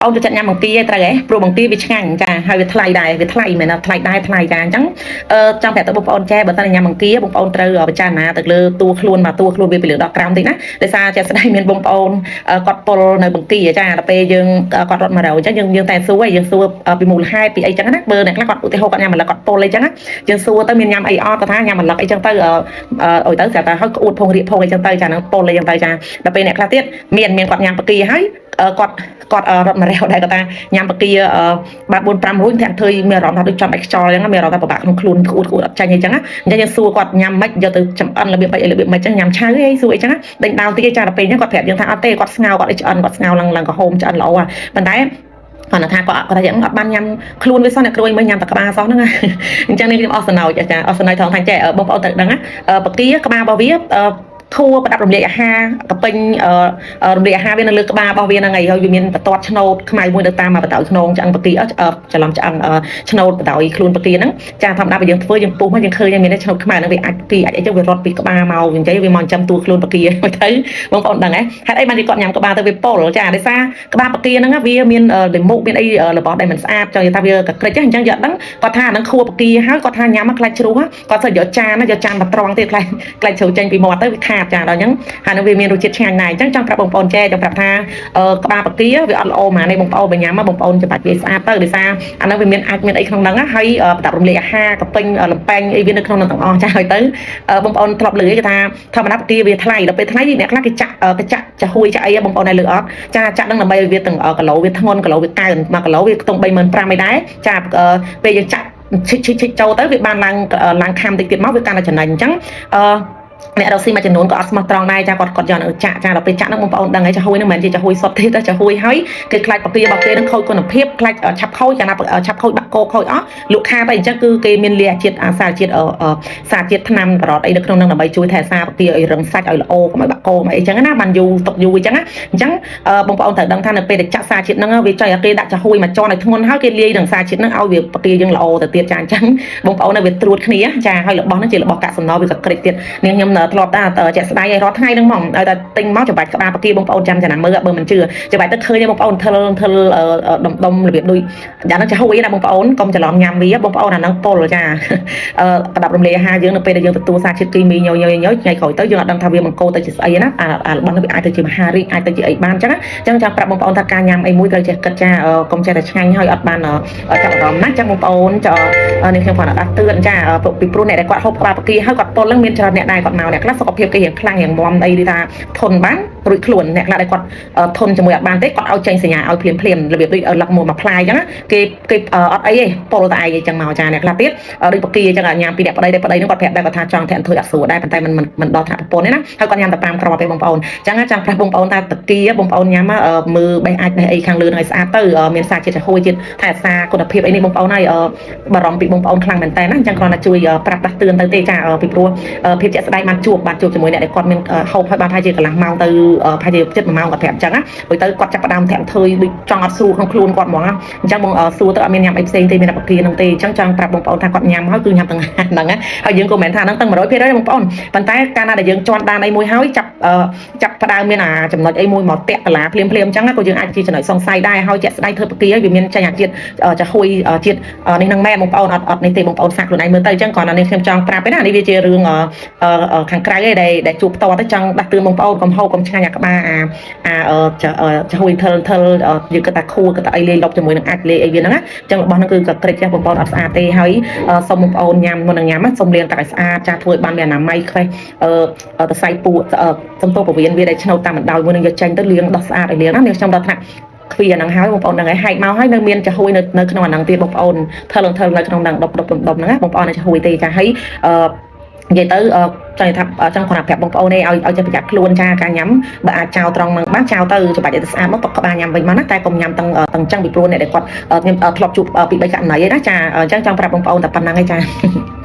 អូនទៅចាត់ញ៉ាំបង្គាត្រូវហ៎ព្រោះបង្គាវាឆ្ងាញ់ចាហើយវាថ្លៃដែរវាថ្លៃមែនថ្លៃដែរថ្លៃចាអញ្ចឹងចង់ប្រាប់ទៅបងប្អូនចាបើសិនញ៉ាំបង្គាបងប្អូនត្រូវពិចារណាទៅលើតួខ្លួនមកតួខ្លួនវាពីលើដល់ក្រោមតិចណាដោយសារជាក់ស្ដែងមានបងប្អូនគាត់ពលនៅបង្គាចាដល់ពេលយើងគាត់រត់មករកអញ្ចឹងយើងតែសួរយើងសួរពីមូលហេតុពីអីចឹងណាបើអ្នកខ្លះគាត់ឧទាហរណ៍គាត់ញ៉ាំម្លឹកគាត់ពលអីចឹងណាយើងសួរទៅមានញ៉ាំអីអត់គាត់ថាញ៉ាំម្លឹកអីចឹងទៅអុយទៅស្រាប់តែហើយក្អួតផងរៀបផងអីចឹងទៅចានឹងពលអីចឹងទៅចាដល់ពេលអ្នកខ្លះទៀតមានគាត់ញ៉ាំបង្គាហើយគាត់រត់មករះដែរគាត់ថាញ៉ាំបង្គាបាត់4 5រួចធាក់ធ្វើមានអារម្មណ៍ថាដូចចំបាច់ខ្យល់អញ្ចឹងមានអារម្មណ៍ថាពិបាកក្នុងខ្លួនក្អួតអត់ចាញ់អញ្ចឹងណាអញ្ចឹងយើងសួរគាត់ញ៉ាំមិនយកទៅចំអិនរបៀបមិនអញ្ចឹងញ៉ាំឆៅអីសួរអីចឹងណាដេញដោលតិចចាដល់ពេលអញ្ចឹងគាត់ប្រាប់យើងថាអត់ទេគាត់ស្ងោរគាត់អីឆ្អិនគាត់ស្ងោរឡើងក្រហមឆ្អិនល្អប៉ុន្តែគាត់ថាគាត់ថាយ៉ាងអត់បានញ៉ាំខ្លួនវាសោះអ្នកគ្រួយមិនញ៉ាំតែក្បាលសោះហ្នឹងអញ្ចឹងនេះខ្ញុំអស់សណោចចាអស់សណោចថងថាចេះបងប្អូនទៅដឹងណាបង្គាក្បាលរបស់វាធួប្រដាប់រំលាយអាហារកពេញរំលាយអាហារវានៅលើក្បាលរបស់វាហ្នឹងហើយវាមានបន្ទាត់ឆ្នោតខ្មៅមួយទៅតាមបតៅខ្នងឆ្អឹងបង្គាច្រឡំឆ្អឹងឆ្នោតបតៅខ្លួនបង្គាហ្នឹងចាធម្មតាបើយើងធ្វើយើងពុះមកយើងឃើញមានឆ្នោតខ្មៅហ្នឹងវាអាចអីចឹងវារត់ពីក្បាលមកអញ្ចឹងវាមកចាំតួខ្លួនបង្គាមកទៅបងប្អូនដឹងហ៎ហេតុអីបានគេគាត់ញ៉ាំក្បាលទៅវាពុលចាដោយសារក្បាលបង្គាហ្នឹងវាមានលិមុកមានអីរបស់ដែលមិនស្អាតចង់និយាយថាវាកក្រិចអញ្ចឹងយកដឹងគាត់ថាអាហ្នឹងខួរបង្គាហើយគាត់ថាញ៉ាំមកខ្លាចជ្រុះគាត់ទៅយកចានមកត្រង់ទៀតខ្លាចជ្រុះចេញពីមាត់ទៅវាខាតចាដល់អញ្ចឹងហើយនឹងវាមានរសជាតិឆ្ងាញ់ណាស់អញ្ចឹងចង់ប្រាប់បងប្អូនចង់ប្រាប់ថាក្បាលបង្គាវាអត់ល្អហ្មងនេះបងប្អូនបើញ៉ាំមកបងប្អូនច្បាច់វាស្អាតទៅដោយសារអាហ្នឹងវាមានអាចមានអីក្នុងហ្នឹងហើយប្រដាប់រំលាយអាហារកពេញលំពេញអីវានៅក្នុងហ្នឹងទាំងអស់ចាហើយទៅបងប្អូនធ្លាប់ឮគេថាធម្មតាបង្គាវាថ្លៃដល់ពេលថ្លៃអ្នកខ្លះគេចាក់ចាហួយចាក់អីបងប្អូនឲ្យលើអត់ចាចាក់ហ្នឹងដើម្បីវាទាំងគីឡូវាធ្ងន់គីឡូវាកើន1គីឡូវាខ្ទង់35,000ឯដែរចាពេលយើងចាក់ឈិចចូលទៅវាបានឡើងខាំតិចទៀតមកវាកាន់តែចំណេញអញ្ចឹងអ្នករកស៊ីមួយចំនួនក៏អត់ស្មោះត្រង់ដែរចាគាត់យកនៅចាក់ដល់ពេលចាក់ហ្នឹងបងប្អូនដឹងហើយចាហួយហ្នឹងមិនមែនជាចាហួយសុតទេតែចាហួយហើយគេខ្លាចបង្គារបស់គេហ្នឹងខូចគុណភាពខ្លាចឆាប់ខូចកាលណាឆាប់ខូចបាក់កោខូចអស់លក់ខាតទៅអញ្ចឹងគឺគេមានលាជាតិសារជាតិថ្នាំបរតអីនៅក្នុងហ្នឹងដើម្បីជួយថែសារបង្គាឲ្យរឹងសាច់ឲ្យល្អកុំឲ្យបាក់កោអីចឹងណាបានយូរទុកយូរអញ្ចឹងណាអញ្ចឹងបងប្អូនត្រូវដឹងថានៅពេលដែលចាក់សារជាតិហ្នឹងវាចុយឲ្យគេដាក់ចាហួយមកជន់ឲ្យធ្ងន់ហើយគេលាយនឹងសារជាតិហ្នឹងឲ្យវាបង្គាយើងល្អទៅទៀតចាអញ្ចឹងបងប្អូននៅវាត្រួតគ្នាចាហើយរបស់ហ្នឹងជារបស់កាកសំណល់វាក៏ក្រិចទៀតនាងខ្ញុំធ្លាប់ដែរជាក់ស្ដែងឲ្យរាល់ថ្ងៃហ្នឹងហ្មងឲ្យតែទិញមកច្បាច់ក្បាលបង្គាបងប្អូនចាំចំណាំមើលបើមិនជឿច្បាច់ទៅឃើញបងប្អូនធ្វើដុំរបៀបដូចយ៉ាងហ្នឹងចាហួយណាបងប្អូនកុំច្រឡំញ៉ាំវាបងប្អូនអាហ្នឹងពុលចាប្រដាប់រំលាយអាហារយើងនៅពេលដែលយើងទទួលសារជាតិគីមីញយថ្ងៃក្រោយទៅយើងអត់ដឹងថាវាបង្កទៅជាស្អីណារបស់នេះវាអាចទៅជាមហារីកអាចទៅជាអីបានអញ្ចឹងចាំប្រាប់បងប្អូនថាការញ៉ាំអីមួយត្រូវចេះគិតចាកុំចេះតែឆ្ងាញ់ហើយអត់បានចាប់អារម្មណ៍ណាចឹងបងប្អូននេះខ្ញុំគាត់ដាស់តឿនចាពីព្រោះអ្នកដែលគាត់ហូបក្បាលបង្គាហើយគាត់ពុលហ្នឹងមានច្រើនអ្នកដែរគាត់មកអ្នកខ្លះសុខភាពគេរៀងខ្លាំងរៀងមាំអីថាធន់បានរួចខ្លួនអ្នកខ្លះដែលគាត់ធន់ជាមួយអត់បានទេគាត់ឲ្យចេញសញ្ញាឲ្យភ្លាមរបៀបដូចលឹកមកផ្លាយអញ្ចឹងគេអត់អីទេពុលតែឯងអញ្ចឹងមកចាអ្នកខ្លះទៀតដូចបង្គាអញ្ចឹងញ៉ាំពីអ្នកប្តីហ្នឹងគាត់ប្រាប់ដែរគាត់ថាចង់ធាក់ធ្វើអត់ស្រួលដែរប៉ុន្តែមិនដល់ថ្នាក់ប្រពន្ធទេណាហើយគាត់ញ៉ាំតែ5គ្រាប់ទេបងប្អូនអញ្ចឹងចាំប្រាប់បងប្អូនថាបង្គាបងប្អូនញ៉ាំមើលបេះអាចបេះអីខាងលើនឹងឲ្យស្អាតទៅមានសារជាតិចាហួយជាតិថែសារគុណភាពអីនេះបងប្អូនហើយបារម្ភពីបងប្អូនខ្លាំងមែនតើណាអញ្ចឹងគ្រាន់តែជួយប្រាប់ដាស់តឿនទៅទេចាពីព្រោះភាពជាក់ស្ដែងបានជួបជាមួយអ្នកដែលគាត់មានហូបហើយបានថាជាកន្លះម៉ោងទៅប្រហែលជាជិត1ម៉ោងគាត់ប្រាប់អញ្ចឹងណាព្រោះទៅគាត់ចាប់ផ្ដើមធាក់ធ្វើដូចចង់អត់ស្រួលក្នុងខ្លួនគាត់ហ្មងណាអញ្ចឹងបងសួរទៅអត់មានញ៉ាំអីផ្សេងទេមានតែបង្គាហ្នឹងទេអញ្ចឹងចង់ប្រាប់បងប្អូនថាគាត់ញ៉ាំហើយគឺញ៉ាំទាំងហ្នឹងណាហើយយើងក៏មិនមែនថាហ្នឹងទាំង 100% ទេបងប្អូនប៉ុន្តែកាលណាដែលយើងជន់ដានអីមួយហើយចាប់ផ្ដើមមានចំណុចអីមួយមកតាក់កលាភ្លាមអញ្ចឹងក៏យើងអាចជាចំណុចសង្ស័យដែរហើយជាក់ស្ដែងធ្វើបង្គាហើយវាមានចាញ់អាជាតិចាហួយជាតិនេះហ្នឹងមែនបងប្អូនអត់នេះទេបងប្អូនសាកខ្លួនឯងមើលទៅអញ្ចឹងគ្រាន់តែនេះខ្ញុំចង់ប្រាប់ទេណានេះវាជារឿងខាងក្រៅឯងដែលជួបផ្ទាល់ទៅចង់ដាស់តឿនបងប្អូនកុំហូបកុំឆ្ងាញ់អាក្បាលចាហួយថិលយើងគិតថាខួរគិតថាអីលាយលប់ជាមួយនឹងអាចលាយអីវាហ្នឹងណាអញ្ចឹងរបស់ហ្នឹងគឺក៏ក្រិចចាស់បងប្អូនអត់ស្អាតទេហើយសូមបងប្អូនញ៉ាំមុននឹងញ៉ាំសូមលាងទឹកឲ្យស្អាតចាស់ធ្វើឲ្យបានមានអនាម័យខ្វេះទៅសៃពួរសំទោសពវៀនវាដែលឆ្នោតតាមបណ្ដោយមួយនឹងយកចេញទៅលាងដោះស្អាតឲ្យលាងណានេះខ្ញុំដល់ថ្នាក់ខ្វីអាហ្នឹងហើយបងប្អូនហ្នឹងហើយហែកមកហើយនៅមានចាហួយនៅក្នុងអាហ្នឹងទៀតបងប្អូនថិលនៅក្នុងហ្នឹងដុបហ្នឹងណាបងប្អូនចាហួយទេចាហើយនិយាយទៅចង់ថាចង់គ្រាន់តែប្រាប់បងប្អូនឲ្យចេះប្រយ័ត្នខ្លួនចាការញ៉ាំបើអាចចោលត្រង់ហ្នឹងបានចោលទៅច្បាច់ឲ្យស្អាតមកទុកក្បាលញ៉ាំវិញមកណាតែកុំញ៉ាំទាំងចឹងពីព្រោះអ្នកដែលគាត់ខ្ញុំធ្លាប់ជួបពី3ករណីឯណាចាអញ្ចឹងចង់ប្រាប់បងប្អូនតែប៉ុណ្្នឹងឯងចា